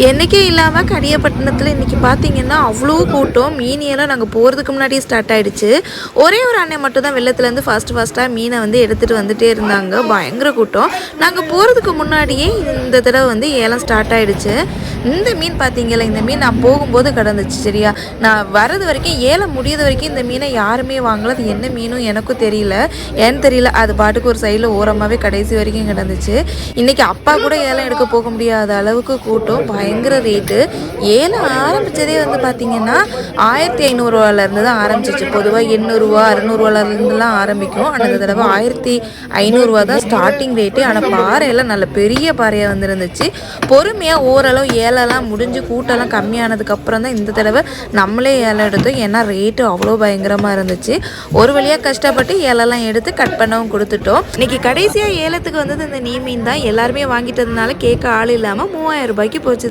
என்றைக்கே இல்லாமல் கடியப்பட்டினத்தில் இன்றைக்கி பார்த்தீங்கன்னா அவ்வளோ கூட்டம். மீனியெல்லாம் நாங்கள் போகிறதுக்கு முன்னாடியே ஸ்டார்ட் ஆகிடுச்சு. ஒரே ஒரு அண்ணன் மட்டும் தான் வெள்ளத்துலேருந்து ஃபஸ்ட்டாக மீனை வந்து எடுத்துகிட்டு வந்துகிட்டே இருந்தாங்க. பயங்கர கூட்டம். நாங்கள் போகிறதுக்கு முன்னாடியே இந்த தடவை வந்து ஏலம் ஸ்டார்ட் ஆகிடுச்சு. இந்த மீன் பார்த்தீங்களா, இந்த மீன் நான் போகும்போது கிடந்துச்சு. சரியா, நான் வரது வரைக்கும் ஏலம் முடியாத வரைக்கும் இந்த மீனை யாருமே வாங்கல. அது என்ன மீனும் எனக்கும் தெரியல, ஏன்னு தெரியல. அது பாட்டுக்கு ஒரு சைடில் ஓரமாகவே கடைசி வரைக்கும் கிடந்துச்சு. இன்றைக்கி அப்பா கூட ஏலம் எடுக்க போக முடியாத அளவுக்கு கூட்டம், பயங்கர ரேட்டு. ஏலம் ஆரம்பித்ததே வந்து பார்த்திங்கன்னா 1500 தான் ஆரம்பிச்சிச்சு. பொதுவாக 800 600 ஆரம்பிக்கும். ஆனால் இந்த தடவை 1500 தான் ஸ்டார்டிங் ரேட்டு. ஆனால் பாறையெல்லாம் நல்ல பெரிய பாறையாக வந்துருந்துச்சு. பொறுமையாக ஓரளவு ஏலெல்லாம் முடிஞ்சு கூட்டம்லாம் கம்மியானதுக்கப்புறம் தான் இந்த தடவை நம்மளே ஏலம் எடுத்தோம். ஏன்னா ரேட்டு அவ்வளோ பயங்கரமாக இருந்துச்சு. ஒரு வழியாக கஷ்டப்பட்டு ஏலெல்லாம் எடுத்து கட் பண்ணவும் கொடுத்துட்டோம். இன்றைக்கி கடைசியாக ஏலத்துக்கு வந்தது இந்த மீன் தான். எல்லாருமே வாங்கிட்டதுனால கேட்க ஆள் இல்லாமல் 3000 ரூபாய்க்கு போச்சுது.